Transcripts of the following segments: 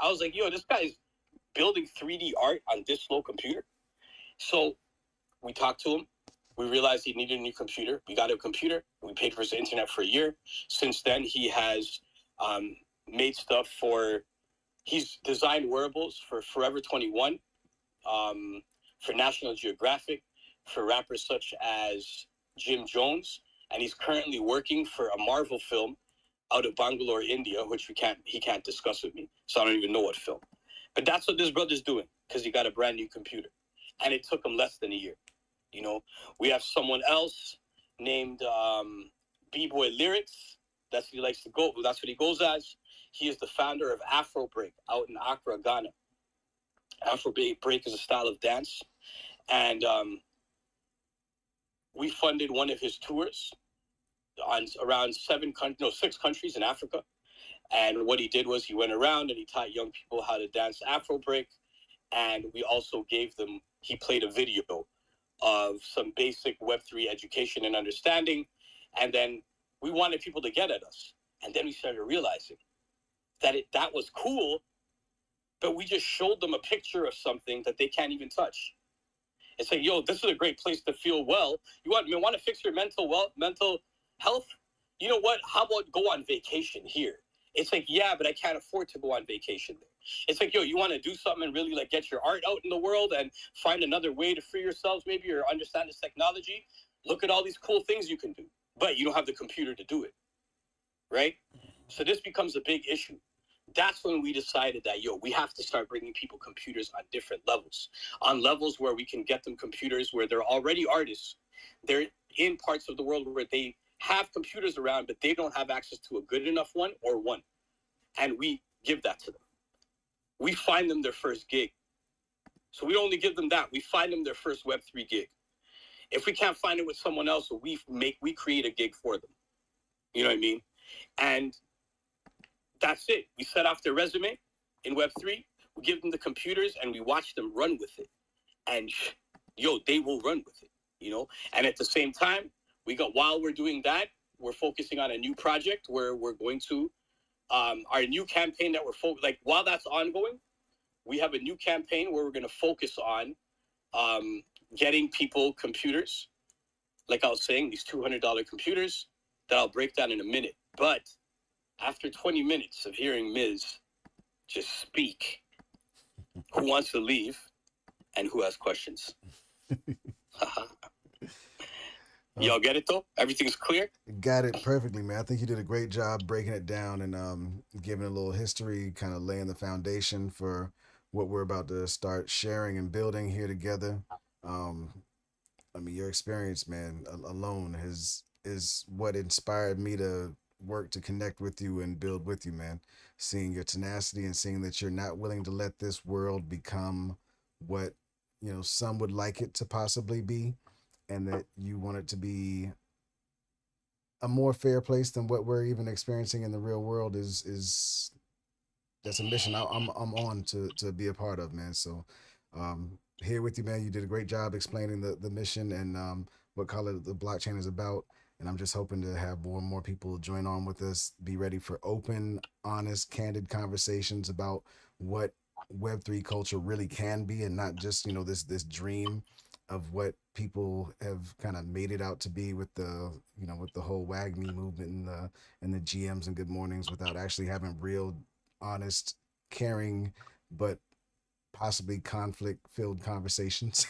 I was like, yo, this guy's building 3D art on this slow computer. So we talked to him. We realized he needed a new computer. We got a computer. We paid for his internet for a year. Since then, he has made stuff for. He's designed wearables for Forever 21, for National Geographic, for rappers such as Jim Jones, and he's currently working for a Marvel film out of Bangalore, India, which he can't discuss with me. So I don't even know what film. But that's what this brother's doing because he got a brand new computer, and it took him less than a year. You know, we have someone else named B-Boy Lyrics. That's what he likes to go. That's what he goes as. He is the founder of Afro Break out in Accra, Ghana. Afro Break is a style of dance, and we funded one of his tours on around 6 countries in Africa. And what he did was he went around and he taught young people how to dance Afro Break, and we also he played a video of some basic Web3 education and understanding, and then we wanted people to get at us. And then we started realizing that that was cool, but we just showed them a picture of something that they can't even touch. And say, yo, this is a great place to feel well. You want to fix your mental health? You know what? How about go on vacation here? It's like, yeah, but I can't afford to go on vacation there. It's like, yo, you want to do something and really like get your art out in the world and find another way to free yourselves maybe, or understand this technology. Look at all these cool things you can do, but you don't have the computer to do it, right? So this becomes a big issue. That's when we decided that, yo, we have to start bringing people computers on different levels, on levels where we can get them computers where they're already artists. They're in parts of the world where they have computers around, but they don't have access to a good enough one or one. And we give that to them. We find them their first gig. So we don't only give them that. We find them their first Web3 gig. If we can't find it with someone else, we create a gig for them. You know what I mean? And that's it. We set off their resume in Web3. We give them the computers and we watch them run with it. And yo, they will run with it, you know? And at the same time, while we're doing that, we're focusing on a new project where we're going to, our new campaign that while that's ongoing, we have a new campaign where we're going to focus on getting people computers. Like I was saying, these $200 computers that I'll break down in a minute. But after 20 minutes of hearing Miz just speak, who wants to leave and who has questions? Y'all get it though? Everything's clear? Got it perfectly, man. I think you did a great job breaking it down and giving a little history, kind of laying the foundation for what we're about to start sharing and building here together. Um, I mean, your experience, man, alone is what inspired me to work to connect with you and build with you, man. Seeing your tenacity and seeing that you're not willing to let this world become what some would like it to possibly be, and that you want it to be a more fair place than what we're even experiencing in the real world is that's a mission I'm on to be a part of, man. So here with you, man. You did a great job explaining the mission and what color the blockchain is about. And I'm just hoping to have more and more people join on with us. Be ready for open, honest, candid conversations about what Web3 culture really can be, and not just this dream of what people have kind of made it out to be with the whole WAGMI movement and the GMs and good mornings, without actually having real, honest, caring, but possibly conflict filled conversations.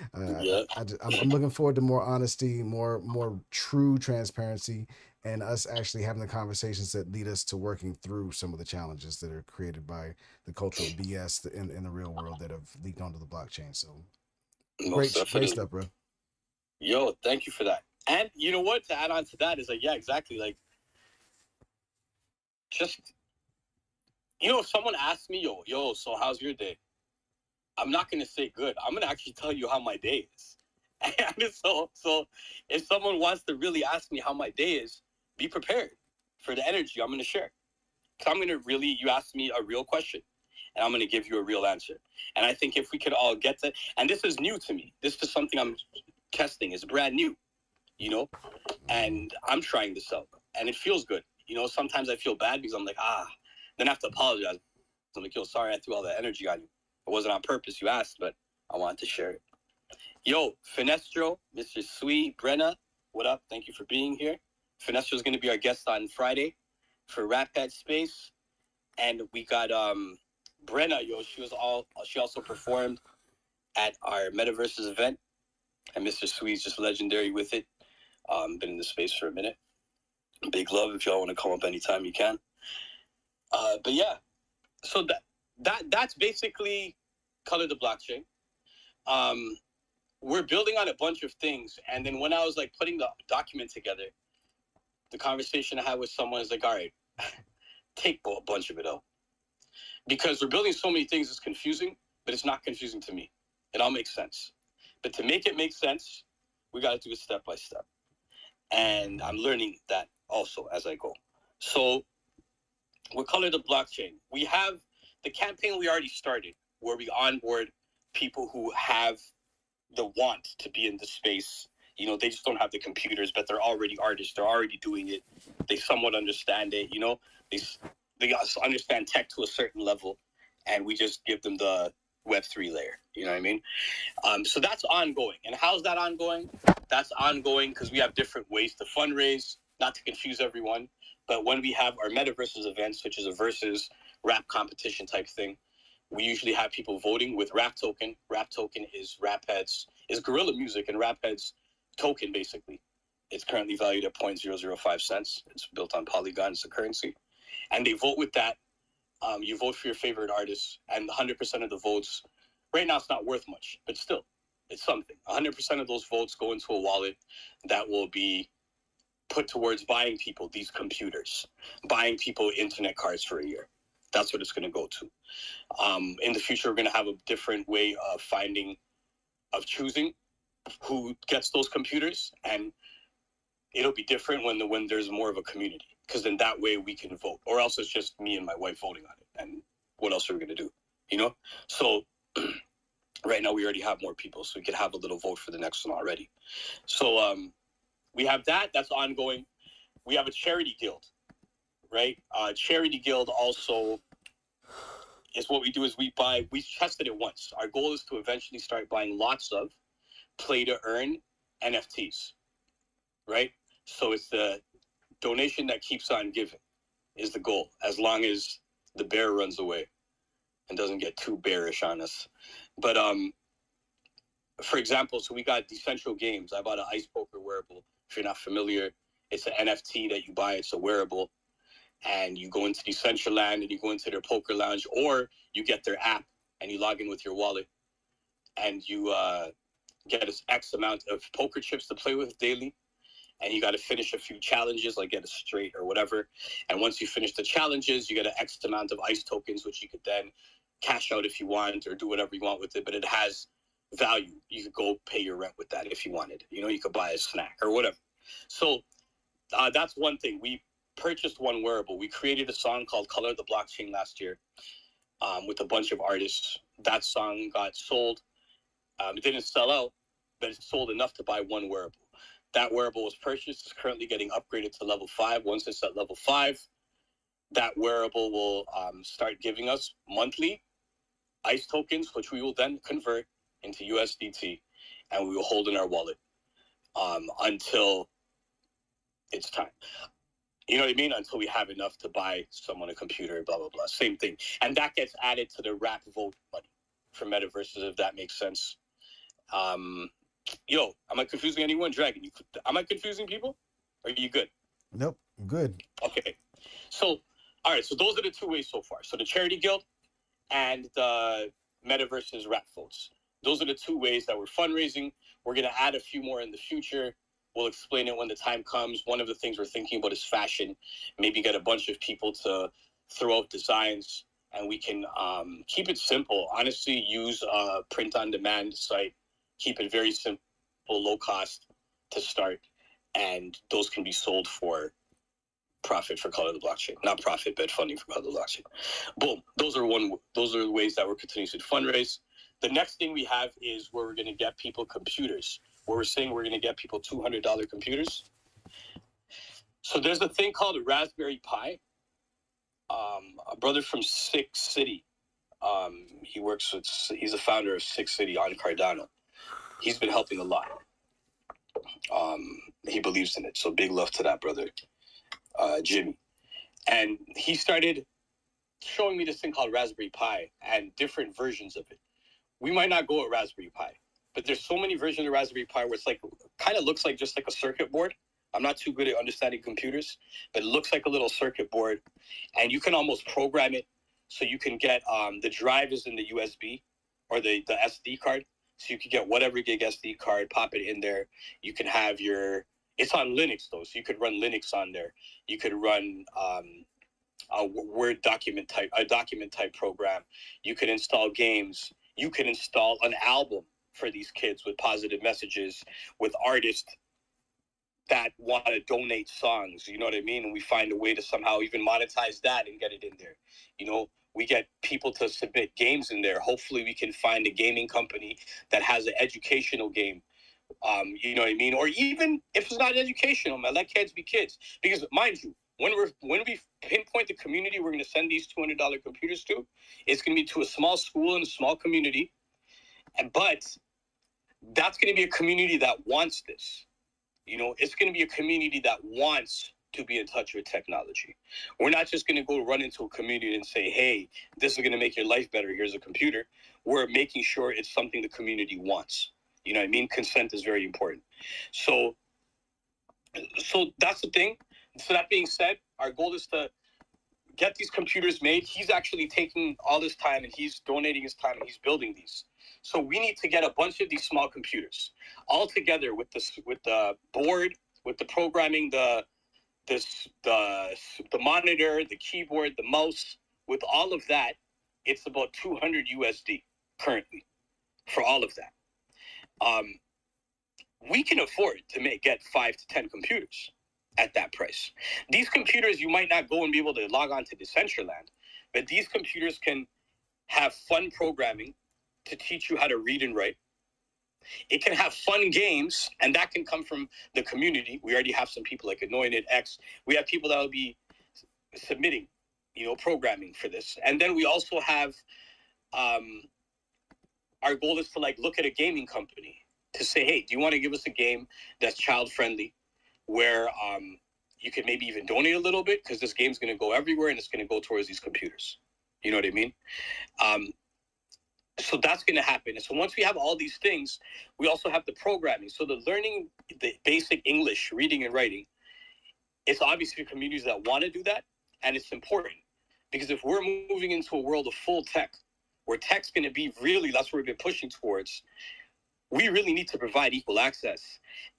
Yeah. I'm looking forward to more honesty, more true transparency, and us actually having the conversations that lead us to working through some of the challenges that are created by the cultural BS in the real world that have leaked onto the blockchain. So Most great definitely. stuff, bro. Yo, thank you for that. And you know what? To add on to that is like, yeah, exactly. Like, just, if someone asks me, yo, so how's your day? I'm not going to say good. I'm going to actually tell you how my day is. And so if someone wants to really ask me how my day is, be prepared for the energy I'm going to share. Because you asked me a real question, and I'm going to give you a real answer. And I think if we could all get that, and this is new to me. This is something I'm testing. It's brand new, and I'm trying this out. And it feels good. Sometimes I feel bad because I'm like, then I have to apologize. I'm like, yo, sorry I threw all that energy on you. It wasn't on purpose. You asked, but I wanted to share it. Yo, Finestro, Mr. Sweet, Brenna, what up? Thank you for being here. Finestro is going to be our guest on Friday for Rap Head Space. And we got Brenna, yo, she also performed at our Metaverses event. And Mr. Sweet's just legendary with it. Been in the space for a minute. Big love if y'all want to come up anytime you can. But yeah, so that's basically Color the Blockchain. We're building on a bunch of things, and then when I was like putting the document together, the conversation I had with someone is like, all right, take a bunch of it out, because we're building so many things. It's confusing, but it's not confusing to me. It all makes sense. But to make it make sense, we got to do it step by step, and I'm learning that also as I go. So with Color the Blockchain, we have the campaign we already started, where we onboard people who have the want to be in the space. You know, they just don't have the computers, but they're already artists. They're already doing it. They somewhat understand it. You know, they understand tech to a certain level, and we just give them the Web3 layer. You know what I mean? So that's ongoing. And how's that ongoing? That's ongoing because we have different ways to fundraise, not to confuse everyone. But when we have our Metaverses events, which is a versus rap competition type thing, we usually have people voting with Rap Token. Rap Token is Guerrilla Music and Rap Head's token, basically. It's currently valued at 0.005 cents. It's built on Polygon. It's a currency. And they vote with that. You vote for your favorite artist, and 100% of the votes, right now it's not worth much, but still, it's something. 100% of those votes go into a wallet that will be put towards buying people these computers, buying people internet cards for a year. That's what it's going to go to. In the future, we're going to have a different way of choosing who gets those computers, and it'll be different when there's more of a community, because then that way we can vote, or else it's just me and my wife voting on it, and what else are we going to do, you know? So right now we already have more people, so we could have a little vote for the next one already. So we have that's ongoing. We have a charity guild, right? Charity guild also is what we do is we tested it once. Our goal is to eventually start buying lots of play to earn NFTs, right? So it's the donation that keeps on giving is the goal, as long as the bear runs away and doesn't get too bearish on us. But for example, so we got Decentral Games. I bought an Ice Poker wearable. If you're not familiar, it's an NFT that you buy. It's a wearable. And you go into Decentraland and you go into their poker lounge, or you get their app and you log in with your wallet, and you get X amount of poker chips to play with daily. And you got to finish a few challenges, like get a straight or whatever. And once you finish the challenges, you get an X amount of ICE tokens, which you could then cash out if you want, or do whatever you want with it. But it has value. You could go pay your rent with that if you wanted. You know, you could buy a snack or whatever. So that's one thing. We purchased one wearable. We created a song called Color the Blockchain last year with a bunch of artists. That song got sold. It didn't sell out, but it sold enough to buy one wearable. That wearable was purchased. It's currently getting upgraded to level 5. Once it's at level 5, that wearable will start giving us monthly ICE tokens, which we will then convert into USDT, and we will hold in our wallet until it's time. You know what I mean? Until we have enough to buy someone a computer, blah, blah, blah. Same thing. And that gets added to the rap vote money for Metaverses, if that makes sense. Yo, am I confusing anyone? Dragon, am I confusing people? Are you good? Nope, I'm good. Okay. So, all right. So those are the two ways so far. So the Charity Guild and the Metaverses rap votes. Those are the two ways that we're fundraising. We're going to add a few more in the future. We'll explain it when the time comes. One of the things we're thinking about is fashion. Maybe get a bunch of people to throw out designs, and we can keep it simple. Honestly, use a print-on-demand site. Keep it very simple, low cost to start, and those can be sold for profit for Color the Blockchain. Not profit, but funding for Color the Blockchain. Boom. Those are the ways that we're continuing to fundraise. The next thing we have is where we're going to get people computers. Where we're saying we're going to get people $200 computers. So there's a thing called a Raspberry Pi. A brother from Six City. He's the founder of Six City on Cardano. He's been helping a lot. He believes in it. So big love to that brother, Jimmy. And he started showing me this thing called Raspberry Pi and different versions of it. We might not go at Raspberry Pi, but there's so many versions of Raspberry Pi where it's like, kind of looks like just like a circuit board. I'm not too good at understanding computers, but it looks like a little circuit board, and you can almost program it so you can get the drive is in the USB or the SD card, so you can get whatever gig SD card, pop it in there. You can have it's on Linux though, so you could run Linux on there. You could run a Word document type program. You could install games. You could install an album for these kids with positive messages, with artists that want to donate songs, you know what I mean? And we find a way to somehow even monetize that and get it in there. We get people to submit games in there. Hopefully we can find a gaming company that has an educational game. You know what I mean? Or even if it's not educational, man, let kids be kids. Because mind you, when we pinpoint the community we're going to send these $200 computers to, it's going to be to a small school in a small community. But that's going to be a community that wants this. It's going to be a community that wants to be in touch with technology. We're not just going to go run into a community and say, hey, this is going to make your life better. Here's a computer. We're making sure it's something the community wants. You know what I mean? Consent is very important. So that's the thing. So that being said, our goal is to get these computers made. He's actually taking all this time and he's donating his time and he's building these. So we need to get a bunch of these small computers all together with the board, with the programming, the monitor, the keyboard, the mouse. With all of that, it's about 200 USD currently for all of that. We can afford to get 5 to 10 computers at that price. These computers, you might not go and be able to log on to Decentraland, but these computers can have fun programming to teach you how to read and write. It can have fun games, and that can come from the community. We already have some people like Anointed X. We have people that will be submitting, programming for this. And then we also have, our goal is to look at a gaming company to say, hey, do you want to give us a game that's child friendly, where you can maybe even donate a little bit, because this game's going to go everywhere and it's going to go towards these computers. You know what I mean? So that's going to happen. And so once we have all these things, we also have the programming. So the learning the basic English, reading and writing, it's obviously communities that want to do that. And it's important because if we're moving into a world of full tech, where tech's going to be really, that's where we've been pushing towards, we really need to provide equal access.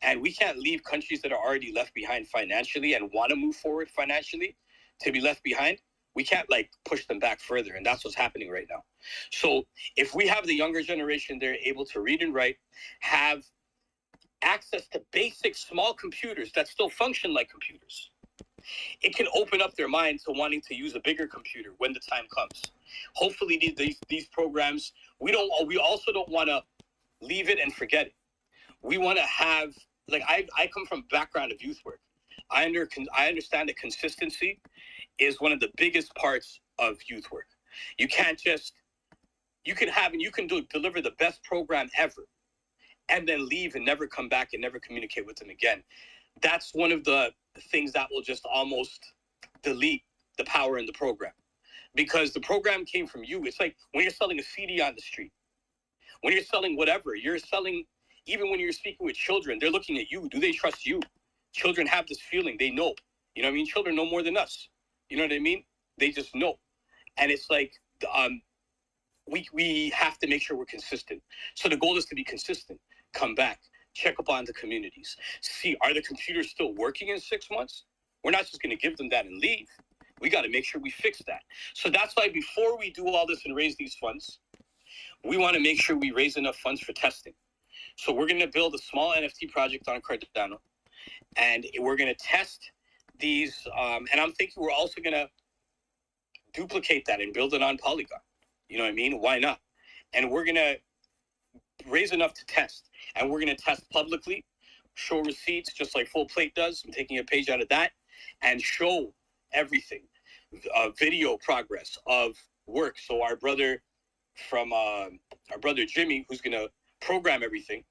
And we can't leave countries that are already left behind financially and want to move forward financially to be left behind. We can't push them back further. And that's what's happening right now. So if we have the younger generation, they're able to read and write, have access to basic small computers that still function like computers, it can open up their mind to wanting to use a bigger computer when the time comes. Hopefully these programs, we also don't want to leave it and forget it. We want to have, I come from a background of youth work. I understand that consistency is one of the biggest parts of youth work. You can't just, you can deliver the best program ever and then leave and never come back and never communicate with them again. That's one of the things that will just almost delete the power in the program, because the program came from you. It's like when you're selling a CD on the street, when you're selling whatever, you're selling, even when you're speaking with children, they're looking at you. Do they trust you? Children have this feeling. They know. You know what I mean? Children know more than us. You know what I mean? They just know. And it's we have to make sure we're consistent. So the goal is to be consistent. Come back. Check up on the communities. See, are the computers still working in 6 months? We're not just going to give them that and leave. We got to make sure we fix that. So that's why before we do all this and raise these funds, we want to make sure we raise enough funds for testing. So we're going to build a small NFT project on Cardano, and we're going to test these. And I'm thinking we're also going to duplicate that and build it on Polygon. You know what I mean? Why not? And we're going to raise enough to test. And we're going to test publicly, show receipts, just like Full Plate does. I'm taking a page out of that and show everything. video progress of work. So our brother Jimmy, who's gonna program everything,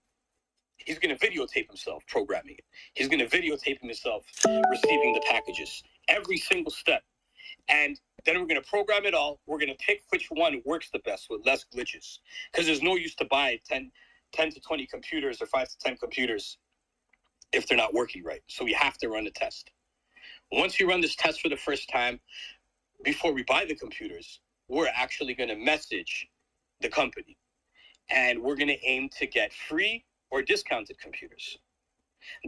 he's gonna videotape himself programming it. He's gonna videotape himself receiving the packages, every single step, and then we're gonna program it all. We're gonna pick which one works the best with less glitches, because there's no use to buy 10 to 20 computers or 5 to 10 computers if they're not working right. So we have to run a test. Once you run this test for the first time, before we buy the computers, we're actually going to message the company, and we're going to aim to get free or discounted computers.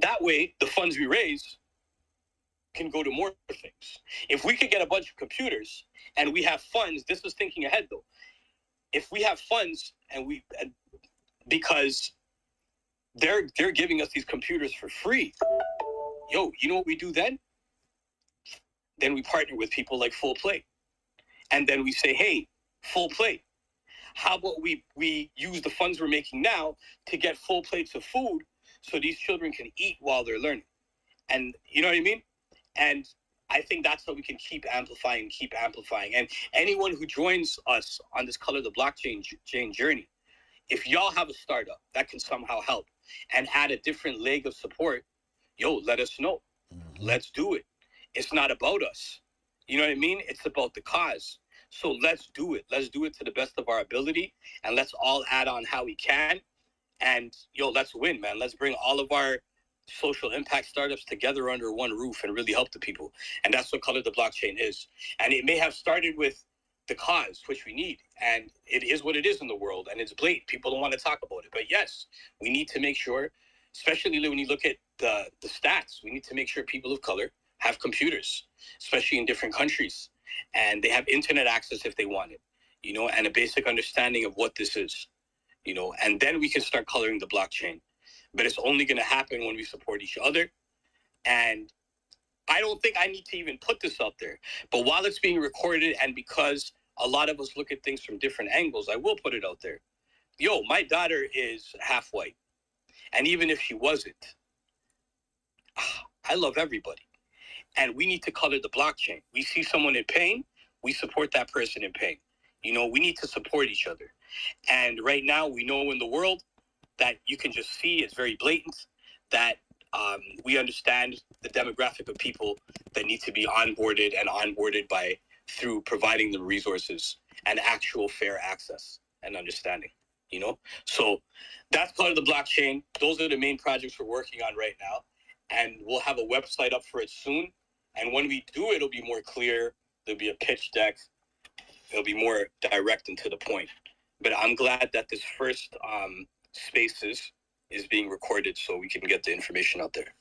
That way, the funds we raise can go to more things. If we could get a bunch of computers and we have funds, this is thinking ahead though. If we have funds because they're giving us these computers for free, you know what we do then? Then we partner with people like Full Plate. And then we say, hey, Full Plate, how about we use the funds we're making now to get full plates of food so these children can eat while they're learning? And you know what I mean? And I think that's how we can keep amplifying. And anyone who joins us on this Color the Blockchain journey, if y'all have a startup that can somehow help and add a different leg of support, let us know. Mm-hmm. Let's do it. It's not about us. You know what I mean? It's about the cause. So let's do it. Let's do it to the best of our ability, and let's all add on how we can. And let's win, man. Let's bring all of our social impact startups together under one roof and really help the people. And that's what Color the Blockchain is. And it may have started with the cause, which we need. And it is what it is in the world. And it's blatant. People don't want to talk about it. But yes, we need to make sure, especially when you look at the stats, we need to make sure people of color have computers, especially in different countries. And they have internet access if they want it, and a basic understanding of what this is, and then we can start coloring the blockchain. But it's only going to happen when we support each other. And I don't think I need to even put this out there. But while it's being recorded, and because a lot of us look at things from different angles, I will put it out there. My daughter is half white. And even if she wasn't, I love everybody. And we need to color the blockchain. We see someone in pain, we support that person in pain. We need to support each other. And right now, we know in the world that you can just see, it's very blatant, that we understand the demographic of people that need to be onboarded through providing them resources and actual fair access and understanding, So that's part of the blockchain. Those are the main projects we're working on right now. And we'll have a website up for it soon. And when we do, it'll be more clear. There'll be a pitch deck. It'll be more direct and to the point. But I'm glad that this first Spaces is being recorded so we can get the information out there.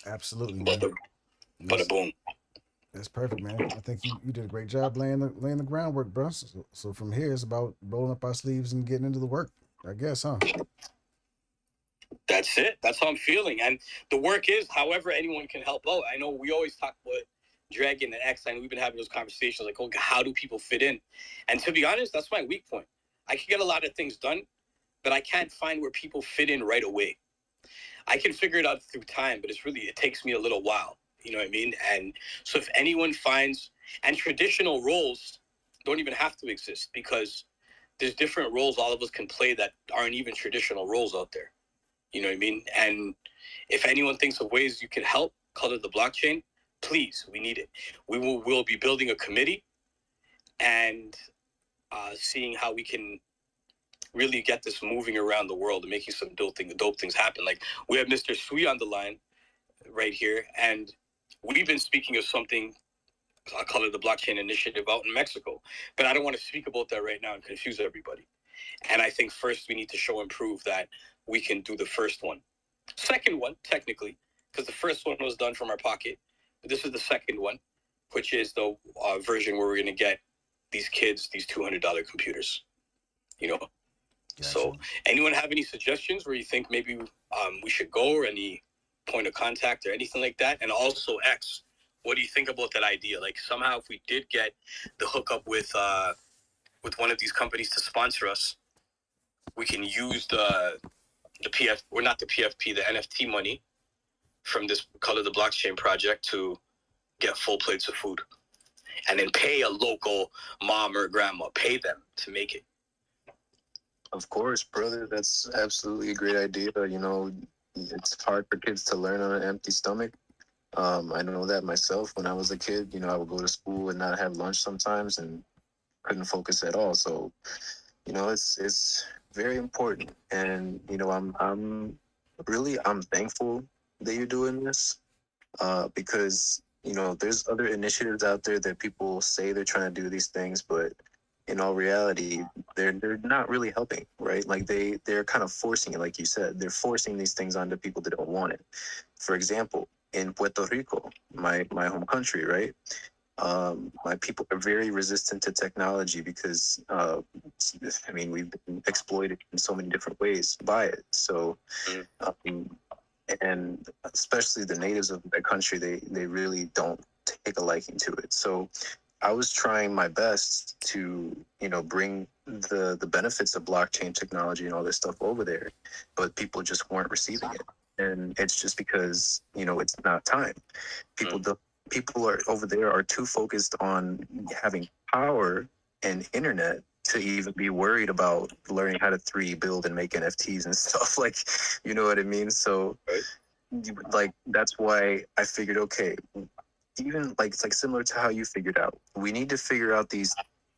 Absolutely, man. Bada boom. That's perfect, man. I think you did a great job laying the groundwork, bro. So from here, it's about rolling up our sleeves and getting into the work, I guess, huh? That's it. That's how I'm feeling. And the work is however anyone can help out. I know we always talk about Dragon and X, and we've been having those conversations like, how do people fit in? And to be honest, that's my weak point. I can get a lot of things done, but I can't find where people fit in right away. I can figure it out through time, but it takes me a little while. You know what I mean? And so if anyone finds, and traditional roles don't even have to exist, because there's different roles all of us can play that aren't even traditional roles out there. You know what I mean? And if anyone thinks of ways you can help color the blockchain, please, we need it. We'll be building a committee and seeing how we can really get this moving around the world and making some dope things happen. Like, we have Mr. Sui on the line right here, and we've been speaking of something I call it the Blockchain Initiative out in Mexico. But I don't want to speak about that right now and confuse everybody. And I think first we need to show and prove that we can do the first one. Second one, technically, because the first one was done from our pocket. But this is the second one, which is the version where we're going to get these kids these $200 computers. Gotcha. So anyone have any suggestions where you think maybe we should go, or any point of contact or anything like that? And also, X, what do you think about that idea? Like, somehow if we did get the hookup with one of these companies to sponsor us, we can use the NFT money from this Color the Blockchain project to get full plates of food. and then pay a local mom or grandma, pay them to make it. Of course, brother. That's absolutely a great idea. You know, it's hard for kids to learn on an empty stomach. I know that myself when I was a kid. You know, I would go to school and not have lunch sometimes and couldn't focus at all. So, you know, it's very important. And you know, I'm thankful that you're doing this, because you know there's other initiatives out there that people say they're trying to do these things, but in all reality, they're not really helping, right? Like they're kind of forcing it, like you said, they're forcing these things onto people that don't want it. For example, in Puerto Rico, my home country, right? My people are very resistant to technology because, I mean, we've been exploited in so many different ways by it. So, um, and especially the natives of that country, they really don't take a liking to it. So I was trying my best to, you know, bring the benefits of blockchain technology and all this stuff over there, but people just weren't receiving it. And it's just because, you know, it's not time. People don't, people are over there are too focused on having power and internet to even be worried about learning how to 3D build and make NFTs and stuff. Like, you know what I mean? So like that's why I figured, okay, even like it's like similar to how you figured out. We need to figure out these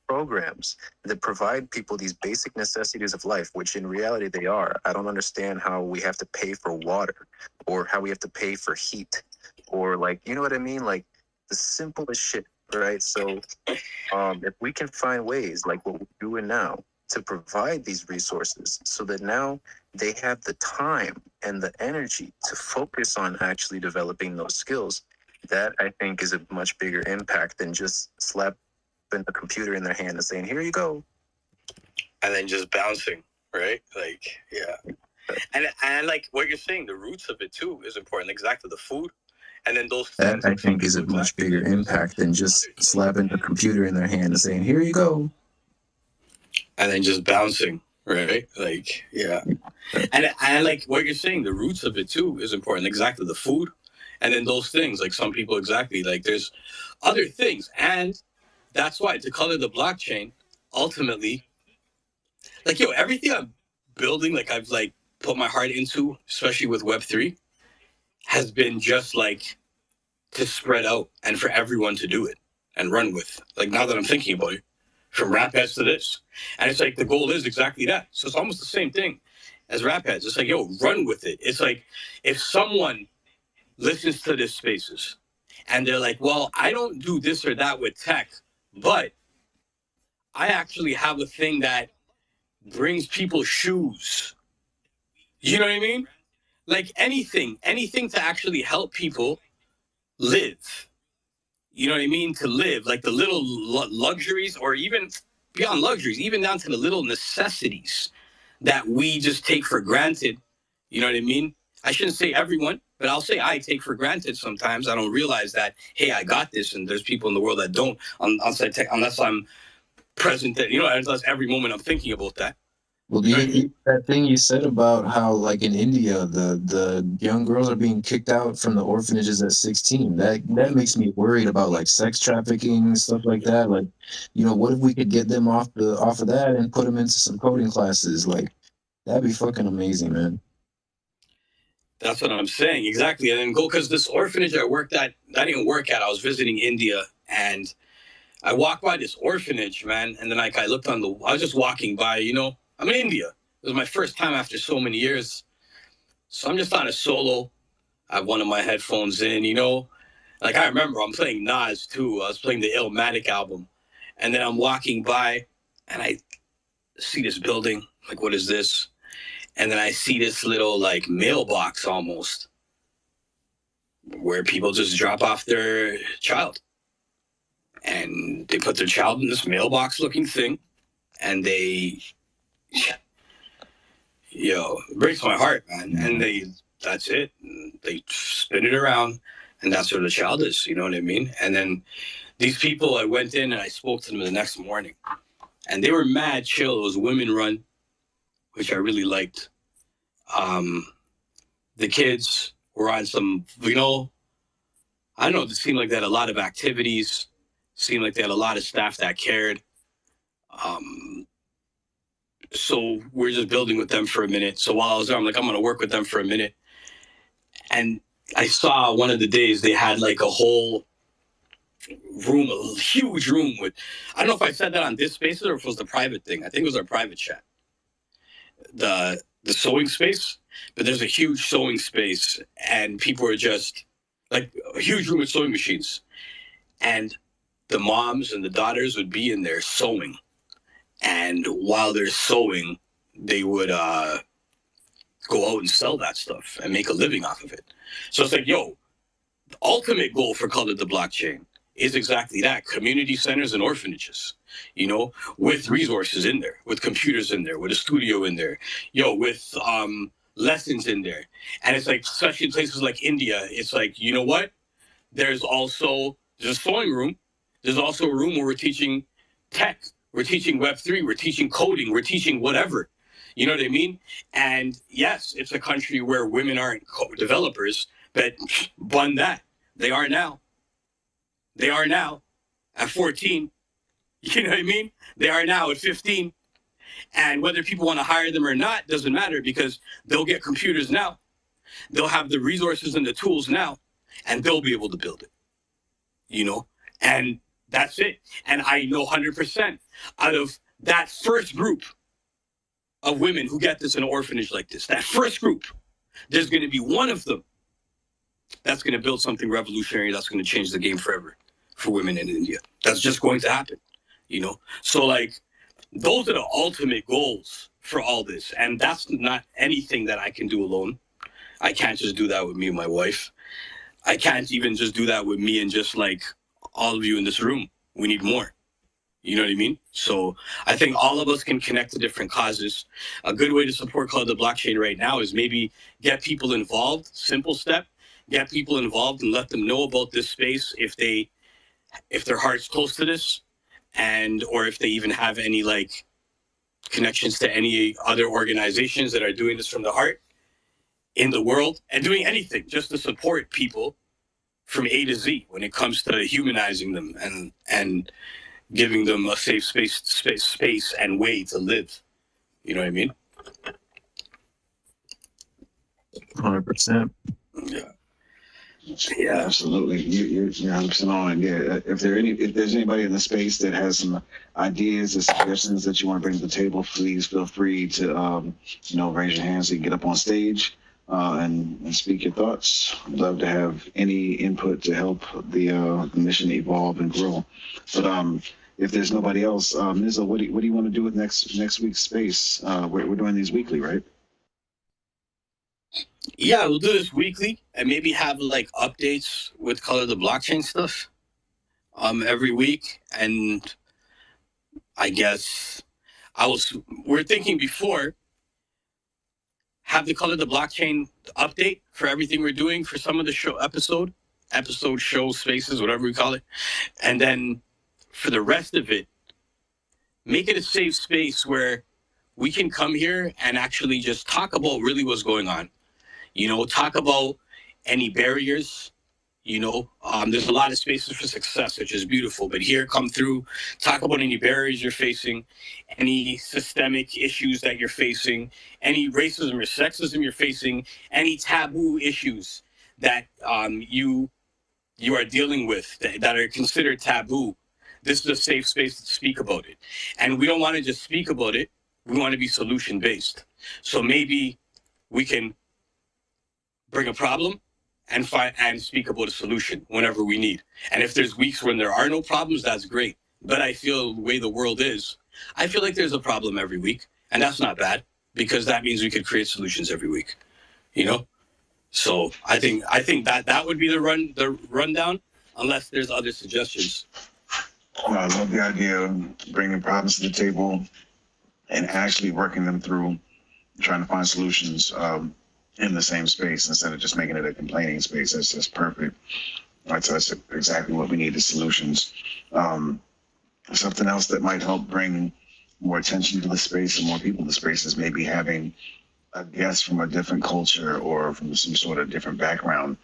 programs that provide people these basic necessities of life, which in reality they are. I don't understand how we have to pay for water or how we have to pay for heat or like, you know what I mean? Like the simplest shit, right? So if we can find ways like what we're doing now to provide these resources so that now they have the time and the energy to focus on actually developing those skills, that I think is a much bigger impact than just slapping a computer in their hand and saying, here you go. And then just bouncing, right? Like, yeah. And like what you're saying, the roots of it too is important. Exactly, the food. And then those that I think is a much bigger impact than just slapping a computer in their hand and saying, here you go. And then just bouncing, right? Like, yeah. And like what you're saying, the roots of it too is important. Exactly, the food. And then those things, like some people exactly, like there's other things. And that's why to color the blockchain, ultimately, like, yo, everything I'm building, like I've like put my heart into, especially with Web3, has been just like to spread out and for everyone to do it and run with. Like now that I'm thinking about it, from rap heads to this. And it's like the goal is exactly that. So it's almost the same thing as rap heads. It's like, yo, run with it. It's like if someone listens to this spaces and they're like, well, I don't do this or that with tech, but I actually have a thing that brings people shoes. You know what I mean? Like anything to actually help people live. You know what I mean? To live, like the little luxuries, or even beyond luxuries, even down to the little necessities that we just take for granted. You know what I mean? I shouldn't say everyone, but I'll say I take for granted sometimes. I don't realize that, hey, I got this, and there's people in the world that don't, unless I'm present, that, you know, unless every moment I'm thinking about that. Well, that thing you said about how, like in India, the young girls are being kicked out from the orphanages at 16. That makes me worried about like sex trafficking and stuff like that. Like, you know, what if we could get them off of that and put them into some coding classes? Like, that'd be fucking amazing, man. That's what I'm saying, exactly. And then go, because this orphanage I worked at, I didn't work at. I was visiting India, and I walked by this orphanage, man, and then I looked I was just walking by, you know. I'm in India. It was my first time after so many years. So I'm just on a solo. I have one of my headphones in, you know. Like I remember I'm playing Nas too. I was playing the Illmatic album. And then I'm walking by and I see this building. Like, what is this? And then I see this little like mailbox almost where people just drop off their child. And they put their child in this mailbox looking thing. And they, yo, it breaks my heart, man. And that's it. They spin it around, and that's where the child is. You know what I mean? And then these people, I went in and I spoke to them the next morning, and they were mad chill. It was women run, which I really liked. The kids were on some, you know, I don't know. It seemed like they had a lot of activities. Seemed like they had a lot of staff that cared. So we're just building with them for a minute. So while I was there, I'm like, I'm going to work with them for a minute. And I saw one of the days they had like a whole room, a huge room with, I don't know if I said that on this space or if it was the private thing. I think it was our private chat. The sewing space, but there's a huge sewing space and people are just like a huge room with sewing machines. And the moms and the daughters would be in there sewing. And while they're sewing, they would go out and sell that stuff and make a living off of it. So it's like, yo, the ultimate goal for Color the Blockchain is exactly that: community centers and orphanages, you know, with resources in there, with computers in there, with a studio in there, with lessons in there. And it's like, especially in places like India, it's like, you know what? There's a sewing room. There's also a room where we're teaching tech. We're teaching Web3. We're teaching coding. We're teaching whatever. You know what I mean? And yes, it's a country where women aren't developers, but bun that. They are now. They are now at 14. You know what I mean? They are now at 15. And whether people want to hire them or not doesn't matter, because they'll get computers now. They'll have the resources and the tools now, and they'll be able to build it. You know? And that's it. And I know 100% out of that first group of women who get this in an orphanage like this, that first group, there's going to be one of them that's going to build something revolutionary that's going to change the game forever for women in India. That's just going to happen, you know? So, like, those are the ultimate goals for all this. And that's not anything that I can do alone. I can't just do that with me and my wife. I can't even just do that with me and just, like, all of you in this room. We need more. You know what I mean? So I think all of us can connect to different causes. A good way to support Color the Blockchain right now is maybe get people involved. Simple step. Get people involved and let them know about this space if their heart's close to this, and or if they even have any like connections to any other organizations that are doing this from the heart in the world and doing anything just to support people from A to Z when it comes to humanizing them and giving them a safe space and way to live. You know what I mean? 100%. Yeah, absolutely. You're 100% on it. Yeah. If there's anybody in the space that has some ideas or suggestions that you want to bring to the table, please feel free to raise your hand so you can get up on stage and speak your thoughts. I'd love to have any input to help the mission evolve and grow. But if there's nobody else, Nizzo, what do you want to do with next week's space? We're doing these weekly, right? Yeah, we'll do this weekly and maybe have like updates with Color the Blockchain stuff every week. And I guess we're thinking before, have the Color the Blockchain update for everything we're doing for some of the episode show spaces, whatever we call it. And then for the rest of it, make it a safe space where we can come here and actually just talk about really what's going on. You know, talk about any barriers. You know, there's a lot of spaces for success, which is beautiful. But here, come through, talk about any barriers you're facing, any systemic issues that you're facing, any racism or sexism you're facing, any taboo issues that you are dealing with that are considered taboo. This is a safe space to speak about it. And we don't want to just speak about it. We want to be solution-based. So maybe we can bring a problem and speak about a solution whenever we need. And if there's weeks when there are no problems, that's great. But I feel the way the world is, I feel like there's a problem every week, and that's not bad, because that means we could create solutions every week. You know? So I think that would be the rundown, unless there's other suggestions. I love the idea of bringing problems to the table and actually working them through, trying to find solutions in the same space instead of just making it a complaining space. That's just perfect. That's exactly what we need, is solutions. Something else that might help bring more attention to the space and more people to the space is maybe having a guest from a different culture or from some sort of different background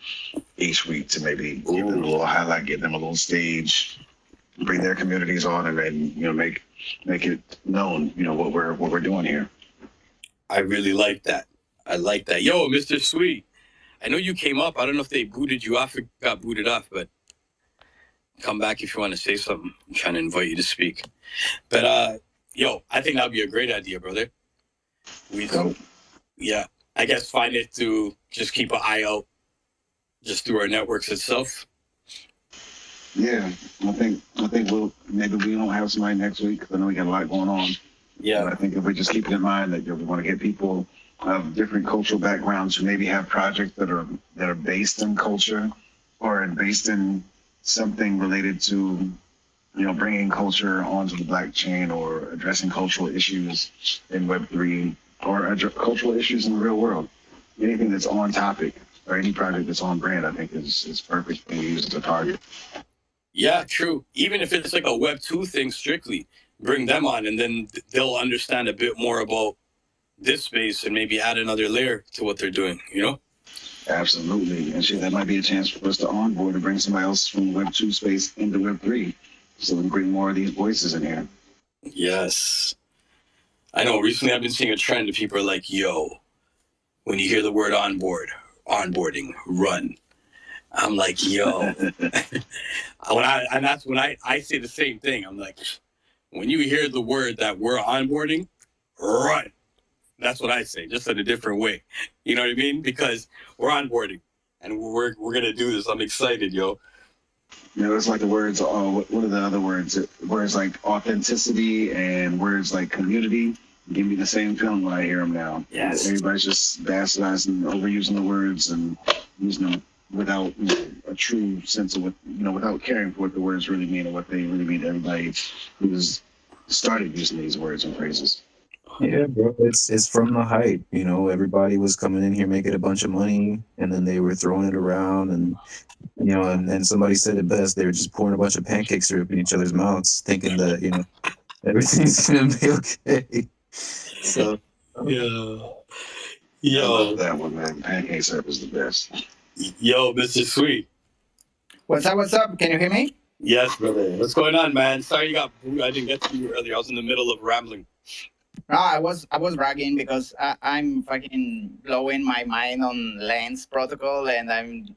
each week to maybe give them a little highlight, give them a little stage, bring their communities on, and then make it known what we're doing here. I really like that. I like that. Yo, Mr. Sweet, I know you came up. I don't know if they booted you off or got booted off, but come back if you want to say something. I'm trying to invite you to speak. But yo, I think that'd be a great idea, brother. Yeah, I guess find it to just keep an eye out just through our networks itself. Yeah, I think maybe we don't have somebody next week because I know we got a lot going on. Yeah, but I think if we just keep in mind that we want to get people of different cultural backgrounds who maybe have projects that are based in culture or based in something related to bringing culture onto the blockchain or addressing cultural issues in Web3 or cultural issues in the real world. Anything that's on topic or any project that's on brand, I think is perfect to use as a target. Yeah, true. Even if it's like a Web2 thing strictly, bring them on and then they'll understand a bit more about this space and maybe add another layer to what they're doing, Absolutely. And shit, that might be a chance for us to onboard and bring somebody else from Web2 space into Web3 so we can bring more of these voices in here. Yes. I know recently I've been seeing a trend of people are like, yo, when you hear the word onboarding, run. I'm like, yo. That's when I say the same thing. I'm like, when you hear the word that we're onboarding, run. That's what I say, just in a different way. You know what I mean? Because we're onboarding and we're gonna do this. I'm excited, yo. It's like the words. What are the other words? Words like authenticity and words like community give me the same feeling when I hear them now. Yes. Everybody's just bastardizing, overusing the words and using them without a true sense of what without caring for what the words really mean or what they really mean to everybody who's started using these words and phrases. Yeah, bro, it's from the hype. Everybody was coming in here making a bunch of money, and then they were throwing it around, and and somebody said it best. They were just pouring a bunch of pancake syrup in each other's mouths, thinking that everything's gonna be okay. So yeah, I love that one, man. Pancake syrup is the best. Yo, Mr. Sweet. What's up? Can you hear me? Yes, brother. What's going on, man? Sorry I didn't get to you earlier. I was in the middle of rambling. No, I was bragging because I'm fucking blowing my mind on Lens protocol, and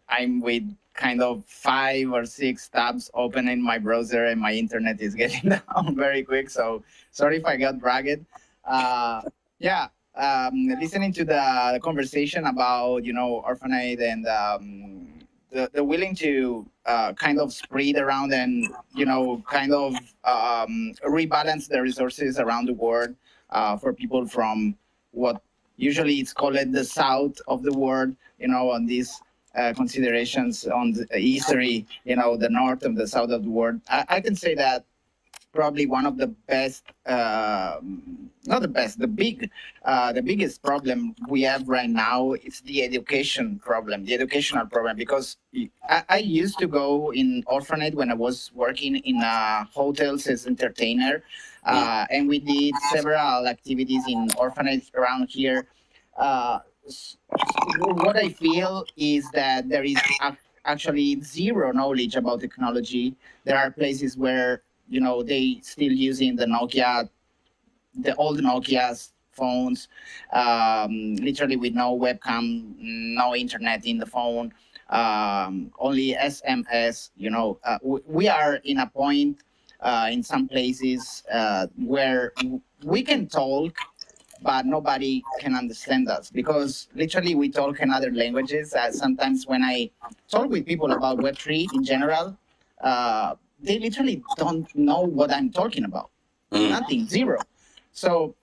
I'm with kind of 5 or 6 tabs open in my browser, and my internet is getting down very quick. So sorry if I got bragged. Listening to the conversation about Orphanate and the willing to kind of spread around and kind of rebalance the resources around the world. For people from what usually it's called the south of the world, on these considerations on the history, the north and the south of the world. I can say that probably one of the best, not the best, the biggest problem we have right now is the educational problem, because I used to go in orphanage when I was working in hotels as entertainer, and we did several activities in orphanage around here. What I feel is that there is actually zero knowledge about technology. There are places where they still using the old Nokia's phones, literally with no webcam, no internet in the phone, only SMS. We are in a point in some places where we can talk, but nobody can understand us because literally we talk in other languages. Sometimes when I talk with people about Web3 in general, they literally don't know what I'm talking about. Nothing, zero. So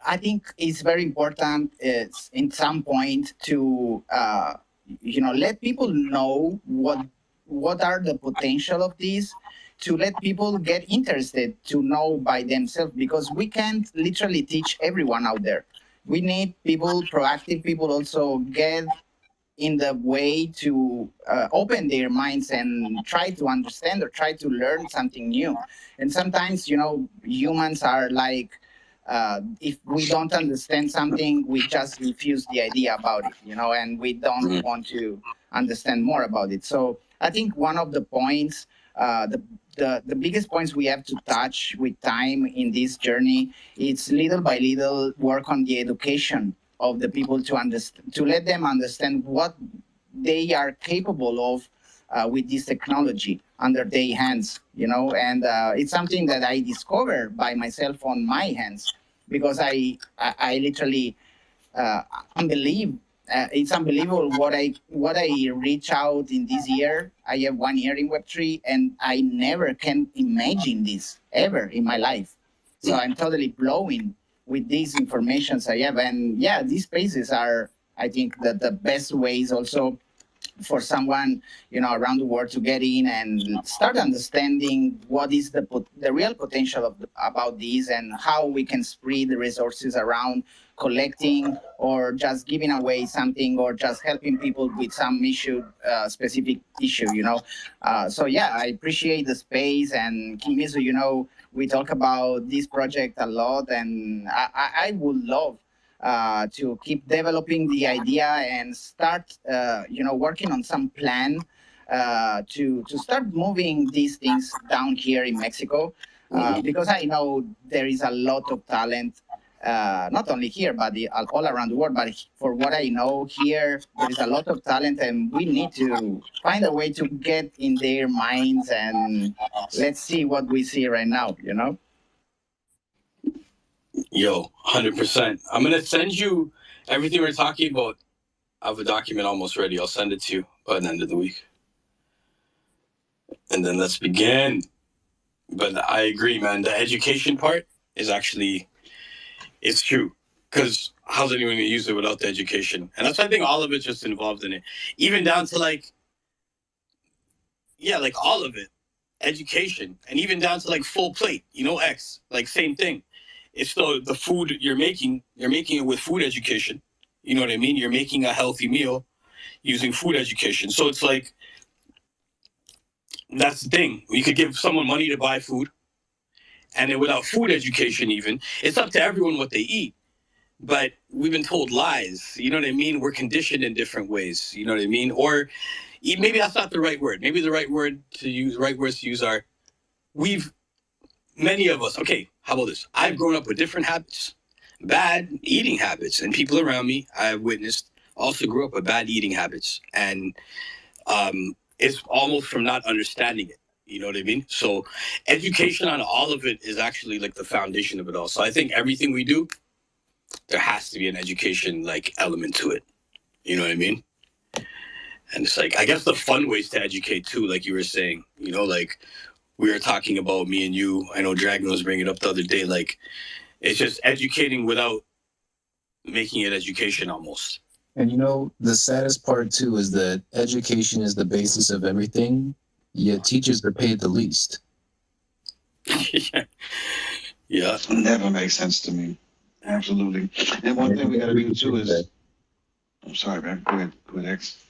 I think it's very important in some point to let people know what are the potential of this, to let people get interested to know by themselves, because we can't literally teach everyone out there. We need people, proactive people, also get in the way to open their minds and try to understand or try to learn something new. And sometimes, humans are like, if we don't understand something, we just refuse the idea about it, and we don't want to understand more about it. So I think one of the points, the biggest points we have to touch with time in this journey, it's little by little work on the education of the people to understand, to let them understand what they are capable of with this technology under their hands, you know. And it's something that I discovered by myself on my hands, because I literally unbelieve. It's unbelievable what I reach out in this year. I have 1 year in Web3, and I never can imagine this ever in my life. So I'm totally blowing with these informations I have. And yeah, these spaces are, I think, the best ways also for someone, you know, around the world to get in and start understanding what is the real potential of about these, and how we can spread the resources around, collecting or just giving away something, or just helping people with some issue, specific issue, you know. So yeah, I appreciate the space. And Kimizu, you know, we talk about this project a lot, and I would love to keep developing the idea and start, you know, working on some plan to start moving these things down here in Mexico, because I know there is a lot of talent, not only here but all around the world. But for what I know, here there is a lot of talent, and we need to find a way to get in their minds, and let's see what we see right now, you know. Yo, 100%. I'm gonna send you everything we're talking about. I have a document almost ready. I'll send it to you by the end of the week, and then let's begin. But I agree, man. The education part is actually, it's true. Because how's anyone gonna use it without the education? And that's why I think all of it's just involved in it, even down to like, yeah, like all of it, education, and even down to like full plate. You know, X, like same thing. It's the food you're making it with food education. You know what I mean? You're making a healthy meal using food education. So it's like, that's the thing. You could give someone money to buy food, and then without food education, even, it's up to everyone what they eat. But we've been told lies. You know what I mean? We're conditioned in different ways. You know what I mean? Or maybe that's not the right word. Maybe the right words to use are, many of us, okay, how about this? I've grown up with different habits, bad eating habits, and people around me I have witnessed also grew up with bad eating habits. And it's almost from not understanding it. You know what I mean? So education on all of it is actually like the foundation of it all. So I think everything we do, there has to be an education like element to it. You know what I mean? And it's like, I guess the fun ways to educate too, like you were saying, you know, like we were talking about, me and you, I know Dragon was bringing it up the other day, like it's just educating without making it education almost. And you know, the saddest part too is that education is the basis of everything, yet teachers are paid the least. Yeah. Never makes sense to me. Absolutely. And one thing we got to do too is, I'm sorry, man. Go ahead, X.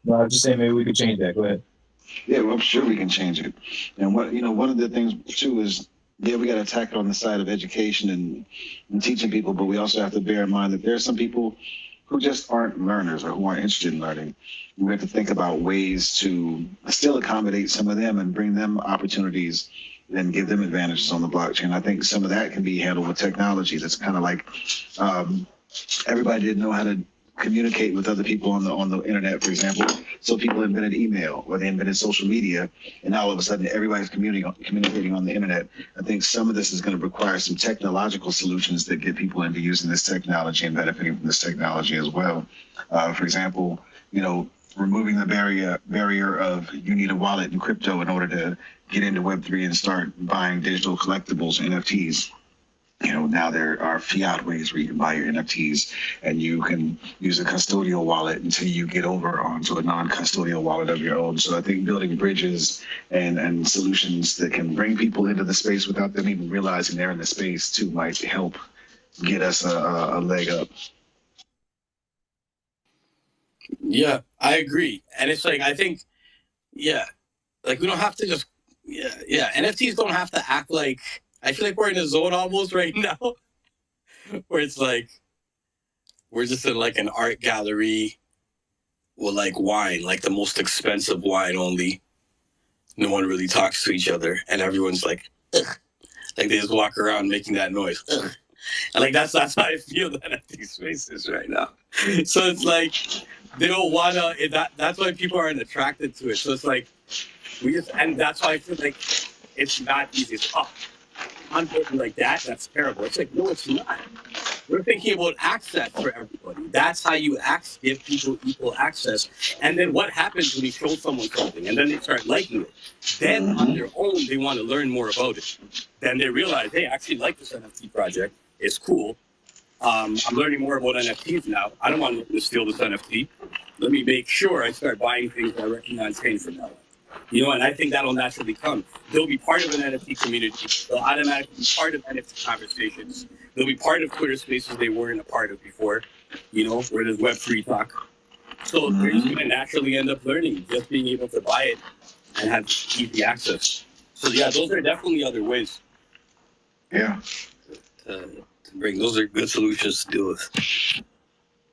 No, I was just saying maybe we could change that. Go ahead. Yeah, well, I'm sure we can change it. And one of the things too is, yeah, we got to attack it on the side of education and teaching people, but we also have to bear in mind that there are some people who just aren't learners or who aren't interested in learning. We have to think about ways to still accommodate some of them and bring them opportunities and give them advantages on the blockchain. I think some of that can be handled with technology. That's kind of like everybody didn't know how to communicate with other people on the internet, for example. So people invented email, or they invented social media, and now all of a sudden everybody's communicating on the internet. I think some of this is going to require some technological solutions that get people into using this technology and benefiting from this technology as well. For example, you know, removing the barrier of you need a wallet in crypto in order to get into Web3 and start buying digital collectibles, NFTs. You know, now there are fiat ways where you can buy your NFTs, and you can use a custodial wallet until you get over onto a non-custodial wallet of your own. So I think building bridges and solutions that can bring people into the space without them even realizing they're in the space too might help get us a leg up. Yeah, I agree. And it's like, I think, yeah, like we don't have to just, yeah. NFTs don't have to act like, I feel like we're in a zone almost right now where it's like, we're just in like an art gallery with like wine, like the most expensive wine only. no one really talks to each other, and everyone's like, ugh. Like they just walk around making that noise. Ugh. And like that's how I feel that NFT space is right now. So it's like they don't wanna. That's why people aren't attracted to it. So it's like and that's why I feel like it's not easy. It's unwritten like that. That's terrible. It's like no, it's not. We're thinking about access for everybody. That's how you give people equal access. And then what happens when you show someone something and then they start liking it? Then on their own, they want to learn more about it. Then they realize, hey, I actually like this NFT project. It's cool. I'm learning more about NFTs now. I don't want to steal this NFT. Let me make sure I start buying things that I recognize came from that. You know, and I think that'll naturally come. They'll be part of an NFT community. They'll automatically be part of NFT conversations. They'll be part of Twitter spaces they weren't a part of before, you know, where there's Web3 talk. So they're just going to naturally end up learning, just being able to buy it and have easy access. So yeah, those are definitely other ways. Yeah. To bring. Those are good solutions to deal with.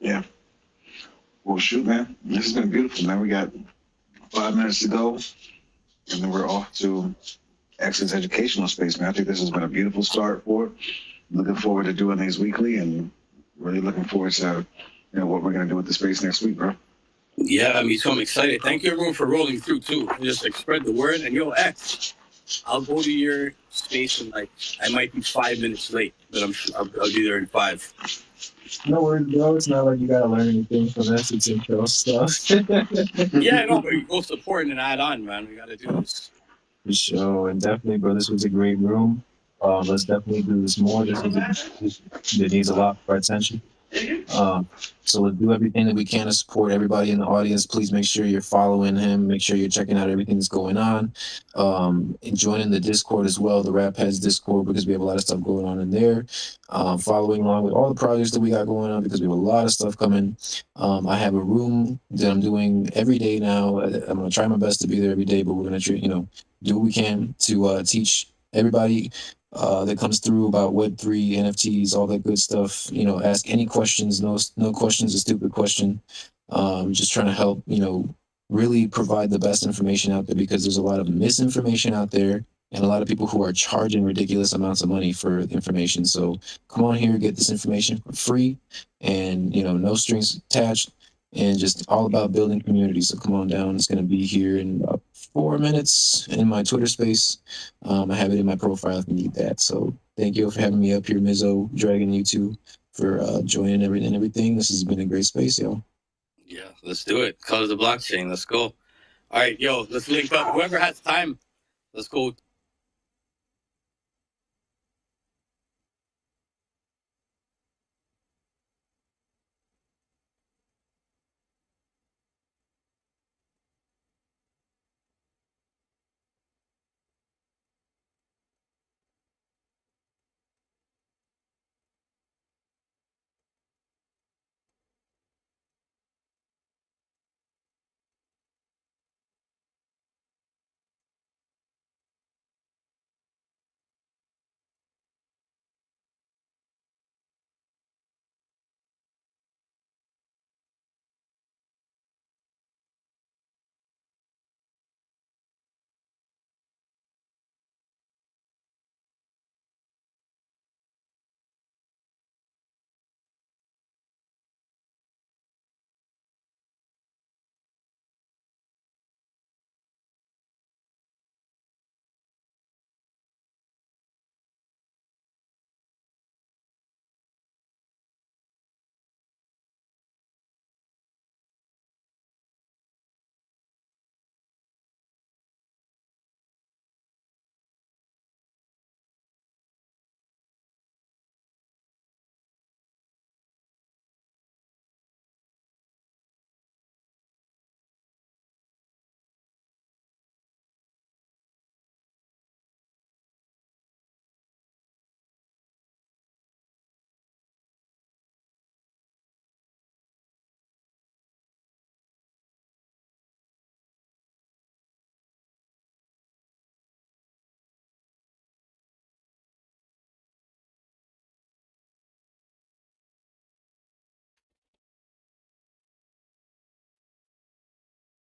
Yeah. Well, shoot, man. This has been beautiful, man. We got 5 minutes to go, and then we're off to Exodus Educational Space, man. I think this has been a beautiful start for it. Looking forward to doing these weekly, and really looking forward to what we're gonna do with the space next week, bro. Yeah, me too. I'm excited. Thank you everyone for rolling through too. Just like spread the word. And yo, X, I'll go to your space and like I might be 5 minutes late, but I'll be there in 5. No worries, bro. It's not like you gotta learn anything from this. It's intro stuff. Yeah, no, but you go support and then add on, man. We gotta do this. For sure, and definitely, bro. This was a great room. Let's definitely do this more. This needs a lot of our attention. So let's do everything that we can to support everybody in the audience. Please make sure you're following him. Make sure you're checking out everything that's going on. And joining the Discord as well, the Rap Heads Discord, because we have a lot of stuff going on in there. Following along with all the projects that we got going on, because we have a lot of stuff coming. I have a room that I'm doing every day now. I'm gonna try my best to be there every day, but we're gonna do what we can to teach everybody that comes through about Web3, NFTs, all that good stuff. Ask any questions. No question's a stupid question. Just trying to help, really provide the best information out there, because there's a lot of misinformation out there and a lot of people who are charging ridiculous amounts of money for information. So come on here, get this information for free, and no strings attached, and just all about building community. So come on down. It's going to be here in about 4 minutes in my Twitter space. I have it in my profile if you need that. So thank you for having me up here, Mizzo, Dragon, you two, for joining everything. This has been a great space, y'all. Yeah, let's do it. Color the blockchain. Let's go. All right, yo, let's link up. Whoever has time, let's go